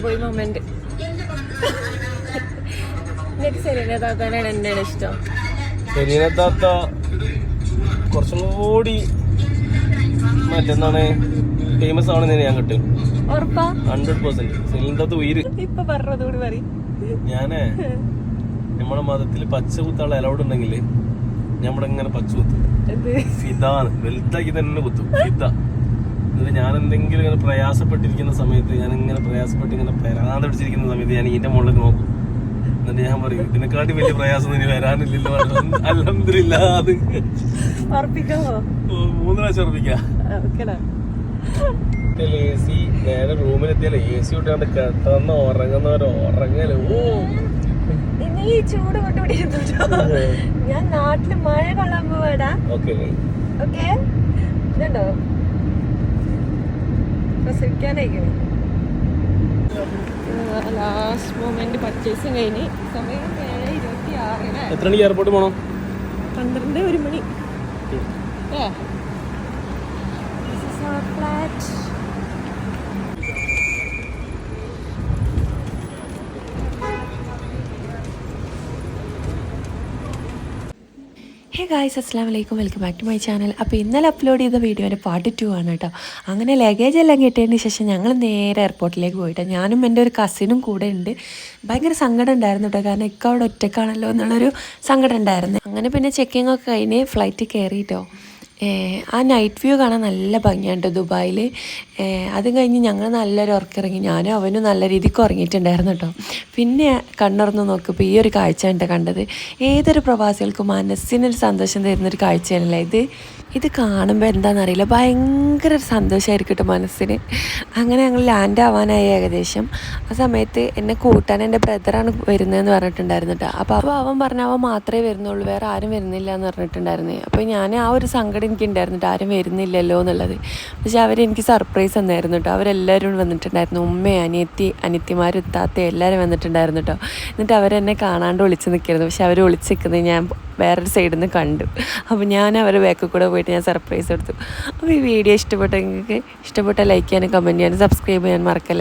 Boy moment. എനിക്ക് സെലീന താത്താനാണ് എന്താണ് ഇഷ്ടം. സെലീന താത്ത കുറച്ചും കൂടി മറ്റെന്താണ് ഫേമസ് ആണെന്ന് ഞാൻ കിട്ടും. ഉറപ്പാ 100%. സെലീന താത്ത ഉയിര്. ഇപ്പൊ പറഞ്ഞതോട് പറയും. ഞാനേ നമ്മുടെ മതത്തിൽ പച്ച കുത്താനുള്ള അലൗഡ് ഉണ്ടെങ്കിൽ നമ്മുടെ ഇങ്ങനെ പച്ച കുത്തും. ഫിദാണ് വലുതാക്കി തന്നെ കുത്തും. ഫിദ. എന്നിട്ട് ഞാൻ എന്തെങ്കിലും ഇങ്ങനെ പ്രയാസപ്പെട്ടിരിക്കുന്ന സമയത്ത് ഞാനിങ്ങനെ പ്രയാസപ്പെട്ട് ഇങ്ങനെ പെരാതെ പിടിച്ചിരിക്കുന്ന സമയത്ത് ഞാൻ ഇതിന്റെ മുകളിൽ നോക്കും. എന്നിട്ട് ഞാൻ പറയും ഇതിനെക്കാട്ടി വലിയ പ്രയാസം ഇനി വരാനില്ലല്ലോ. അൽഹംദുലില്ലാ. അത് 3 പ്രാവശ്യം ഉറപ്പിക്കാം. AC നേരെ റൂമിലെത്തിയാലേ AC വിട്ടാണ്ട് കിടന്ന് ഉറങ്ങുന്നവരോ ഉറങ്ങല്. ഈ ചൂട് കൊണ്ടുപിടിക്കുന്നുണ്ടോ? ഞാൻ നാട്ടില് മഴ കൊള്ളാൻ പോവാടാ. ഓക്കെ ഇതുണ്ടോ പ്രസവിക്കാനായിക്കണേ. ലാസ്റ്റ് മൊമെന്റ് പർച്ചേസും കഴിഞ്ഞ് സമയം 7:26. എത്ര മണിക്ക് എയർപോർട്ട് പോകണം? 12-1 മണി. ഹേ ഗായ്സ്, അസ്സലാമു അലൈക്കും. Welcome back to my channel. അപ്പോൾ ഇന്നലെ അപ്ലോഡ് ചെയ്ത വീഡിയോൻ്റെ പാർട്ട് 2 ആണ് കേട്ടോ. അങ്ങനെ ലഗേജ് എല്ലാം കിട്ടിയതിന് ശേഷം ഞങ്ങൾ നേരെ എയർപോർട്ടിലേക്ക് പോയിട്ടോ. ഞാനും എൻ്റെ ഒരു കസിനും കൂടെ ഉണ്ട്. ഭയങ്കര സങ്കടം ഉണ്ടായിരുന്നു കേട്ടോ, കാരണം ഇക്ക അവിടെ ഒറ്റക്കാണല്ലോ എന്നുള്ളൊരു സങ്കടം ഉണ്ടായിരുന്നു. അങ്ങനെ പിന്നെ ചെക്കിംഗ് ഒക്കെ കഴിഞ്ഞ് ഫ്ലൈറ്റ് കയറിയിട്ടോ. ആ നൈറ്റ് വ്യൂ കാണാൻ നല്ല ഭംഗിയുണ്ട് ദുബായിൽ. അതും കഴിഞ്ഞ് ഞങ്ങൾ നല്ലൊരു ഉറക്കിറങ്ങി. ഞാനും അവനും നല്ല രീതിക്ക് ഉറങ്ങിയിട്ടുണ്ടായിരുന്നു കേട്ടോ. പിന്നെ കണ്ണുറന്ന് നോക്കിയപ്പോൾ ഈ ഒരു കാഴ്ചയാണ് കണ്ടത്. ഏതൊരു പ്രവാസികൾക്കും മനസ്സിനൊരു സന്തോഷം തരുന്നൊരു കാഴ്ചയാണല്ലേ ഇത് കാണുമ്പോൾ എന്താണെന്നറിയില്ല, ഭയങ്കര ഒരു സന്തോഷമായിരിക്കും കേട്ടോ മനസ്സിന്. അങ്ങനെ ഞങ്ങൾ ലാൻഡ് ആവാനായി ഏകദേശം. ആ സമയത്ത് എന്നെ കൂട്ടാൻ എൻ്റെ ബ്രദറാണ് വരുന്നതെന്ന് പറഞ്ഞിട്ടുണ്ടായിരുന്നു കേട്ടോ. അപ്പോൾ അവൻ പറഞ്ഞ അവൻ മാത്രമേ വരുന്നുള്ളൂ, വേറെ ആരും വരുന്നില്ല എന്ന് പറഞ്ഞിട്ടുണ്ടായിരുന്നു. അപ്പോൾ ഞാൻ ആ ഒരു സങ്കടം എനിക്കുണ്ടായിരുന്നു കേട്ടോ, ആരും വരുന്നില്ലല്ലോ എന്നുള്ളത്. പക്ഷെ അവരെനിക്ക് സർപ്രൈസ് തന്നായിരുന്നു കേട്ടോ. അവരെല്ലാവരും വന്നിട്ടുണ്ടായിരുന്നു. ഉമ്മയും അനിയത്തിമാരും ഇത്താത്തയും എല്ലാവരും വന്നിട്ടുണ്ടായിരുന്നു കേട്ടോ. എന്നിട്ട് അവരെന്നെ കാണാണ്ട് വിളിച്ച് നിൽക്കരുത്. പക്ഷെ അവർ വിളിച്ച് നിൽക്കുന്നത് ഞാൻ വേറൊരു സൈഡിൽ നിന്ന് കണ്ടു. അപ്പോൾ ഞാൻ അവരുടെ ബാക്കിൽ കൂടെ പോയിട്ട് ഞാൻ സർപ്രൈസ് കൊടുത്തു. അപ്പോൾ ഈ വീഡിയോ ഇഷ്ടപ്പെട്ടെങ്കിൽ ലൈക്ക് ചെയ്യാനും കമൻറ്റ് ചെയ്യാനും സബ്സ്ക്രൈബ് ചെയ്യാൻ മറക്കല്ല.